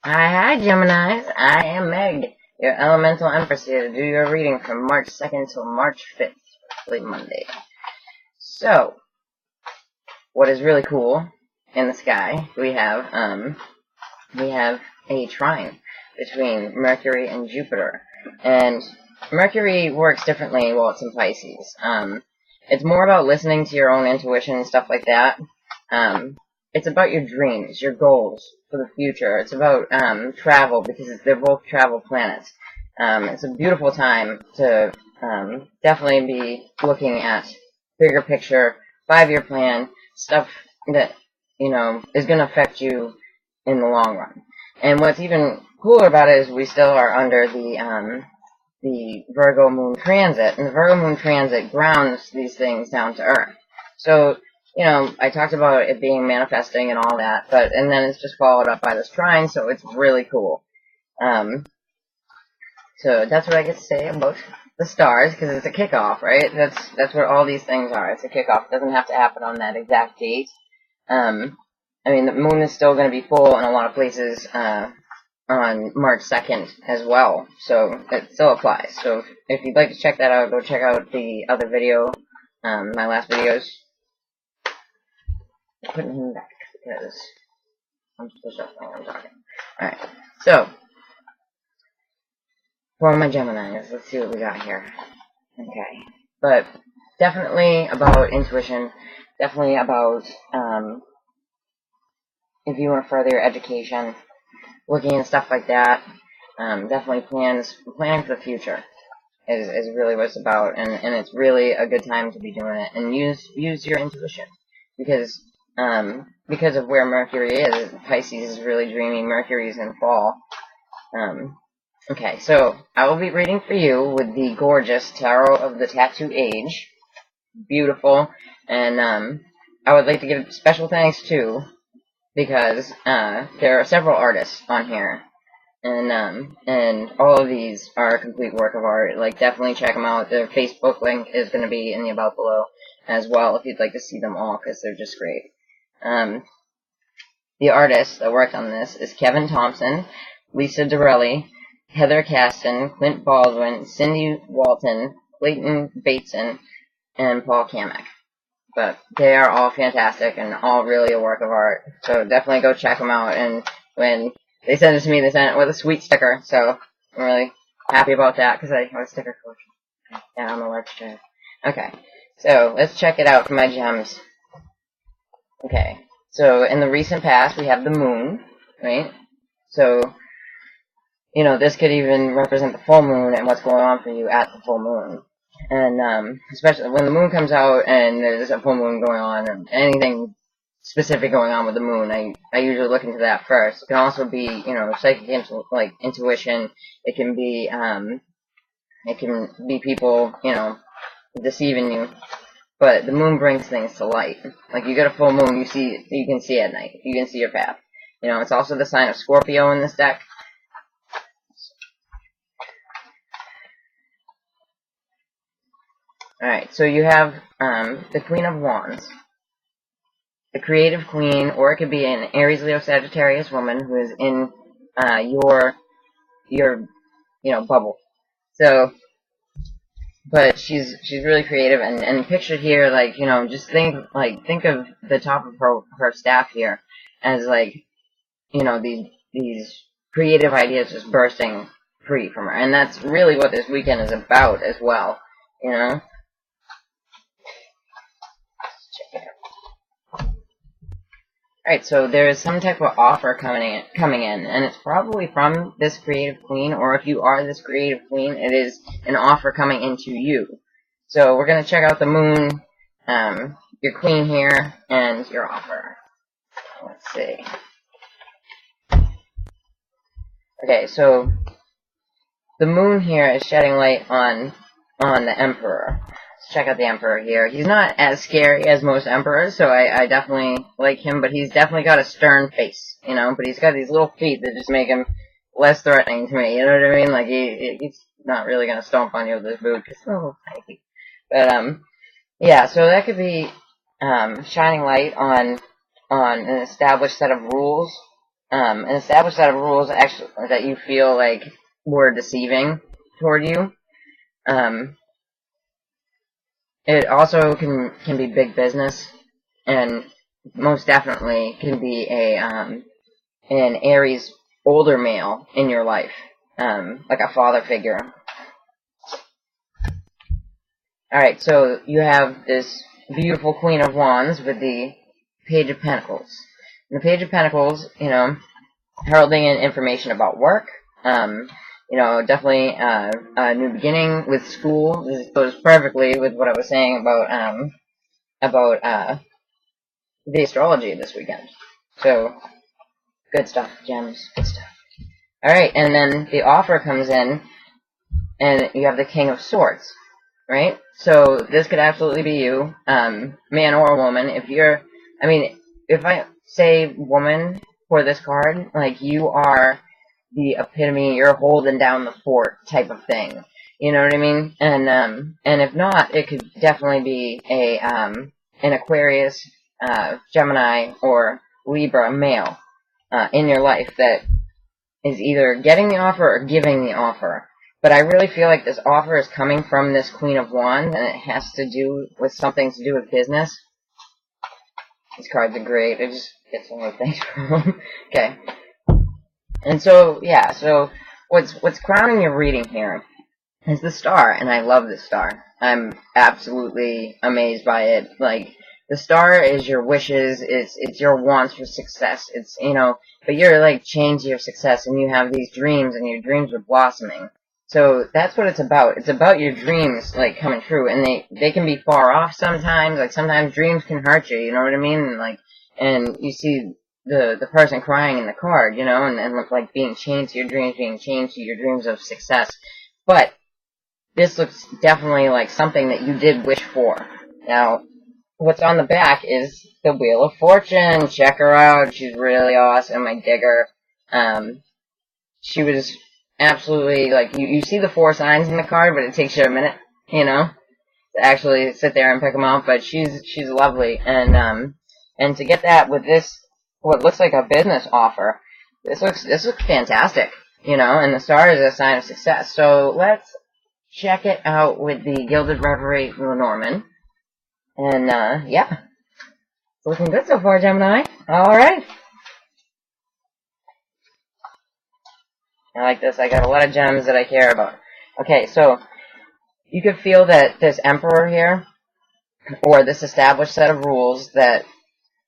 Hi, Gemini. I am Meg, your elemental empress here to do your reading from March 2nd till March 5th, late Monday. So, what is really cool in the sky, we have a trine between Mercury and Jupiter. And Mercury works differently while it's in Pisces. It's more about listening to your own intuition and stuff like that. It's about your dreams, your goals for the future. It's about travel, because they're both travel planets. It's a beautiful time to definitely be looking at bigger picture, 5-year plan, stuff that, is going to affect you in the long run. And what's even cooler about it is we still are under the Virgo moon transit, and the Virgo moon transit grounds these things down to earth. So, I talked about it being manifesting and all that, and then it's just followed up by this trine, so it's really cool. So that's what I get to say about the stars, because it's a kickoff, right? That's what all these things are. It's a kickoff. It doesn't have to happen on that exact date. The moon is still going to be full in a lot of places on March 2nd as well, so it still applies. So if you'd like to check that out, go check out the other video, my last videos. Putting him back because I'm supposed to when I'm talking. Alright, so for my Geminis, let's see what we got here. Okay, but definitely about intuition, definitely about if you want to further your education, looking at stuff like that. Definitely planning for the future is really what it's about, and it's really a good time to be doing it, and use your intuition, because of where Mercury is. Pisces is really dreamy. Mercury's in fall. Okay, so I will be reading for you with the gorgeous Tarot of the Tattoo Age. Beautiful. And I would like to give special thanks too, because there are several artists on here. And all of these are a complete work of art. Like, definitely check them out. Their Facebook link is going to be in the about below as well, if you'd like to see them all, because they're just great. The artist that worked on this is Kevin Thompson, Lisa Dorelli, Heather Caston, Clint Baldwin, Cindy Walton, Clayton Bateson, and Paul Kamek. But they are all fantastic and all really a work of art. So definitely go check them out. And when they sent it to me, they sent it with a sweet sticker. So I'm really happy about that, because I have a sticker collection. Yeah, I'm allergic to it. Okay, so let's check it out for my gems. Okay, so in the recent past, we have the moon, right? So, this could even represent the full moon and what's going on for you at the full moon. And especially when the moon comes out and there's a full moon going on, or anything specific going on with the moon, I usually look into that first. It can also be, psychic intuition. It can be people, deceiving you. But the moon brings things to light. Like, you get a full moon, you can see at night. You can see your path. It's also the sign of Scorpio in this deck. Alright, so you have the Queen of Wands, the creative queen, or it could be an Aries, Leo, Sagittarius woman who is in your bubble. So, but she's really creative, and pictured here, just think of the top of her staff here as these creative ideas just bursting free from her, and that's really what this weekend is about as well. Alright, so there is some type of offer coming in, and it's probably from this creative queen, or if you are this creative queen, it is an offer coming into you. So we're going to check out the moon, your queen here, and your offer. Let's see. Okay, so the moon here is shedding light on the Emperor. Let's check out the Emperor here. He's not as scary as most Emperors, so I definitely like him, but he's definitely got a stern face, but he's got these little feet that just make him less threatening to me, you know what I mean? He's not really going to stomp on you with his boot, because it's a little tiny. But, yeah, so that could be shining light on an established set of rules, an established set of rules actually that you feel like were deceiving toward you. It also can be big business, and most definitely can be an Aries older male in your life, like a father figure. Alright, so you have this beautiful Queen of Wands with the Page of Pentacles. And the Page of Pentacles, heralding in information about work, definitely a new beginning with school. This goes perfectly with what I was saying about the astrology this weekend. So, good stuff, gems, good stuff. Alright, and then the offer comes in, and you have the King of Swords, right? So, this could absolutely be you, man or woman. If I say woman for this card, like, you are the epitome, you're holding down the fort type of thing. You know what I mean? And if not, it could definitely be an Aquarius, Gemini, or Libra male, in your life that is either getting the offer or giving the offer. But I really feel like this offer is coming from this Queen of Wands, and it has to do with something to do with business. These cards are great. I just get some more things from them. Okay. And so, yeah, so what's crowning your reading here is the star, and I love this star. I'm absolutely amazed by it. Like, the star is your wishes, it's your wants for success. It's, but you're like chained to your success, and you have these dreams, and your dreams are blossoming. So that's what it's about. It's about your dreams, like, coming true, and they can be far off sometimes. Like, sometimes dreams can hurt you, you know what I mean? And you see the person crying in the card, and look like being chained to your dreams, being chained to your dreams of success. But this looks definitely like something that you did wish for. Now, what's on the back is the Wheel of Fortune. Check her out. She's really awesome. I dig her. She was absolutely, like, you see the 4 signs in the card, but it takes you a minute, to actually sit there and pick them out. But she's lovely. And to get that with this, what looks like a business offer, this looks fantastic, and the star is a sign of success. So let's check it out with the Gilded Reverie Lenormand. And, yeah. It's looking good so far, Gemini. Alright. I like this. I got a lot of gems that I care about. Okay, so you could feel that this Emperor here, or this established set of rules that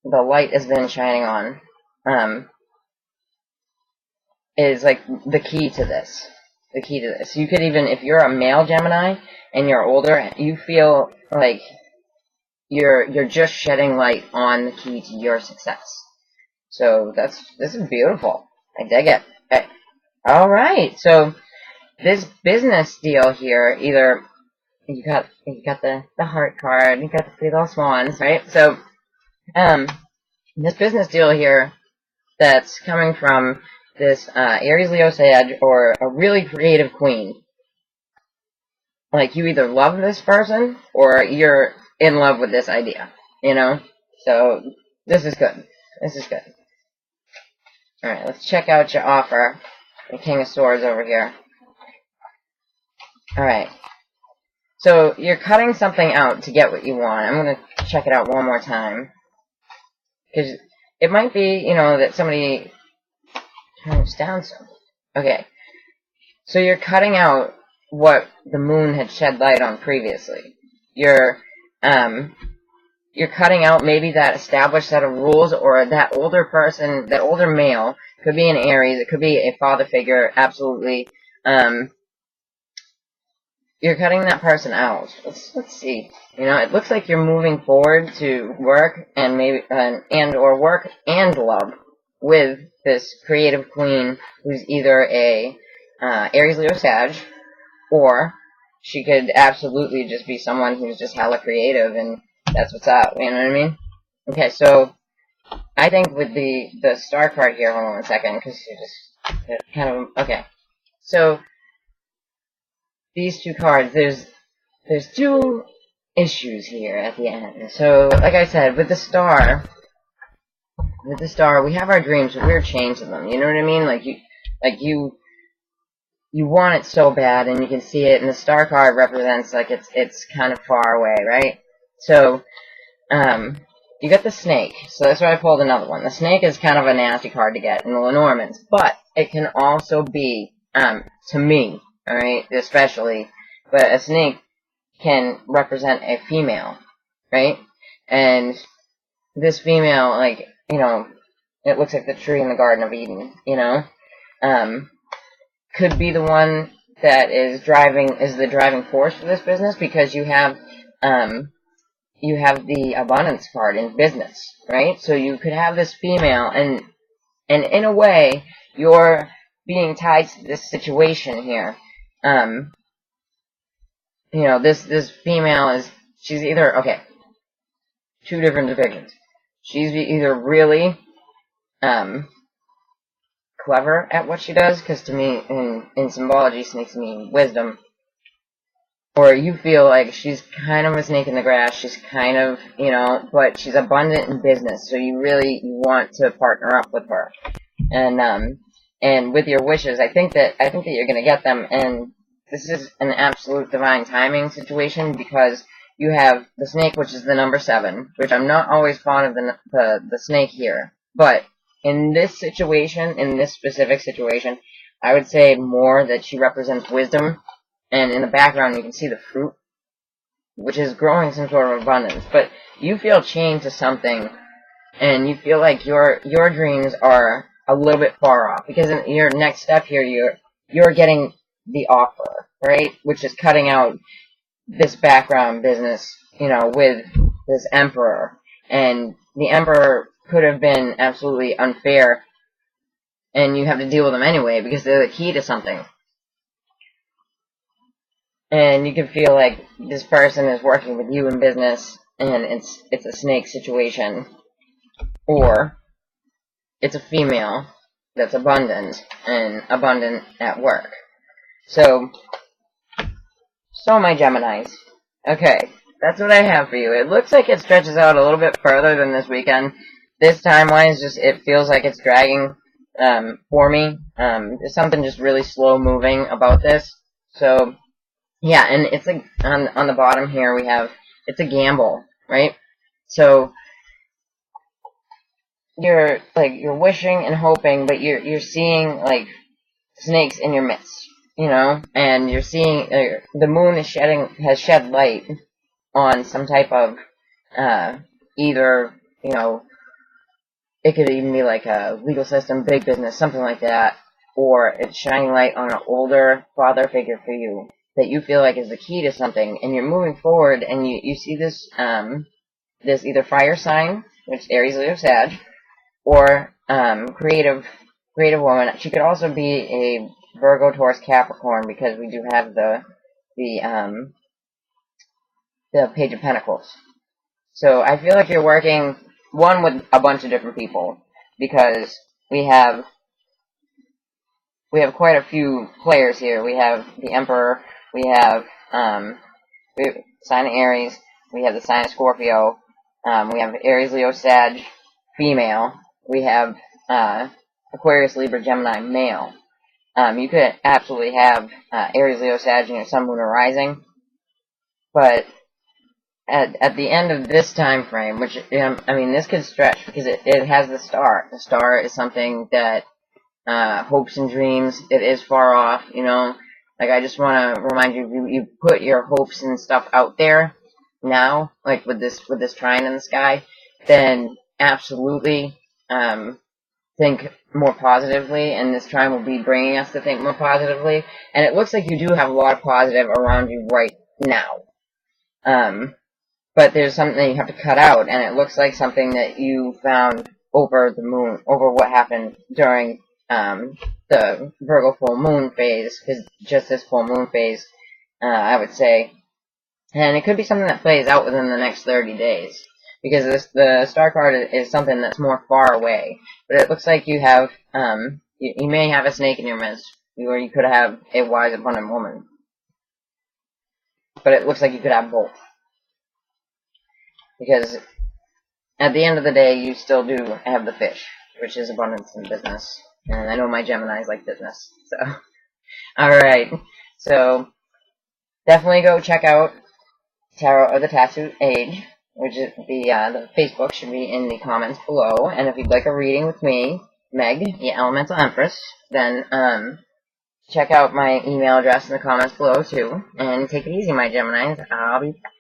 the light has been shining on, is like the key to this. The key to this. You could even, if you're a male Gemini and you're older, you feel like you're just shedding light on the key to your success. So this is beautiful. I dig it. Okay. All right. So this business deal here, either you got the heart card, you got the 3 little swans, right? So this business deal here that's coming from this Aries, Leo, Sag, or a really creative queen. Like, you either love this person or you're in love with this idea, So this is good. This is good. Alright, let's check out your offer. The King of Swords over here. Alright. So you're cutting something out to get what you want. I'm going to check it out one more time. Because it might be, that somebody turns down something. Okay. So you're cutting out what the moon had shed light on previously. You're cutting out maybe that established set of rules, or that older person, that older male, could be an Aries, it could be a father figure, absolutely. You're cutting that person out. Let's see. It looks like you're moving forward to work and maybe or work and love with this creative queen who's either a Aries, Leo, Sag, or she could absolutely just be someone who's just hella creative, and that's what's up, you know what I mean? Okay, so I think with the star card here, hold on 1 second, because you just kind of, okay. So these 2 cards, there's 2 issues here at the end. So, like I said, with the star, with the star, we have our dreams, but we're chained to them. You know what I mean? You want it so bad, and you can see it, and the star card represents, like, it's kind of far away, right? So, you got the snake. So that's why I pulled another one. The snake is kind of a nasty card to get in the Lenormands, but it can also be, to me, alright, especially, but a snake can represent a female, right? And this female, like, you know, it looks like the tree in the Garden of Eden, you know? Could be the one that is the driving force for this business, because you have the abundance card in business, right? So you could have this female, and in a way, you're being tied to this situation here. You know, this female she's either, okay, two different depictions. She's either really, clever at what she does, because to me, in symbology, snakes mean wisdom. Or you feel like she's kind of a snake in the grass, she's kind of, you know, but she's abundant in business, so you want to partner up with her. And with your wishes, I think that you're gonna get them, and this is an absolute divine timing situation, because you have the snake, which is the number 7, which I'm not always fond of the snake here, but in this situation, in this specific situation, I would say more that she represents wisdom, and in the background you can see the fruit, which is growing some sort of abundance. But you feel chained to something, and you feel like your dreams are a little bit far off, because in your next step here, you're getting the offer, right? Which is cutting out this background business, you know, with this emperor, and the emperor could have been absolutely unfair, and you have to deal with them anyway, because they're the key to something. And you can feel like this person is working with you in business, and it's a snake situation. Or it's a female that's abundant, and abundant at work. So my Geminis. Okay, that's what I have for you. It looks like it stretches out a little bit further than this weekend. This time-wise, it feels like it's dragging for me. There's something just really slow-moving about this. So, yeah, and it's like on the bottom here it's a gamble, right? So you're wishing and hoping, but you're seeing like snakes in your midst, you know, and you're seeing the moon has shed light on some type of either, you know, it could even be like a legal system, big business, something like that, or it's shining light on an older father figure for you that you feel like is the key to something, and you're moving forward, and you see this this either fire sign, which is Aries, Leo, Sag, or creative woman. She could also be a Virgo, Taurus, Capricorn, because we do have the Page of Pentacles. So I feel like you're working with a bunch of different people, because we have quite a few players here. We have the Emperor, we have sign of Aries, we have the sign of Scorpio, we have Aries, Leo, Sag, female, we have Aquarius, Libra, Gemini, male. You could absolutely have Aries, Leo, Sag in your Sun, Moon, or Rising, but at the end of this time frame, which, I mean, this could stretch, because it has the star. The star is something that hopes and dreams. It is far off, you know. Like, I just want to remind you, you put your hopes and stuff out there now, like with this trine in the sky, then absolutely think more positively, and this trine will be bringing us to think more positively. And it looks like you do have a lot of positive around you right now. But there's something that you have to cut out, and it looks like something that you found over the moon, over what happened during the Virgo full moon phase, because just this full moon phase, I would say. And it could be something that plays out within the next 30 days, because the star card is something that's more far away. But it looks like you have, you may have a snake in your midst, or you could have a wise, abundant woman. But it looks like you could have both. Because at the end of the day, you still do have the fish, which is abundance in business. And I know my Geminis like business. So, alright. So, definitely go check out Tarot of the Tattooed Age, which is the Facebook should be in the comments below. And if you'd like a reading with me, Meg, the Elemental Empress, then check out my email address in the comments below too. And take it easy, my Geminis. I'll be back.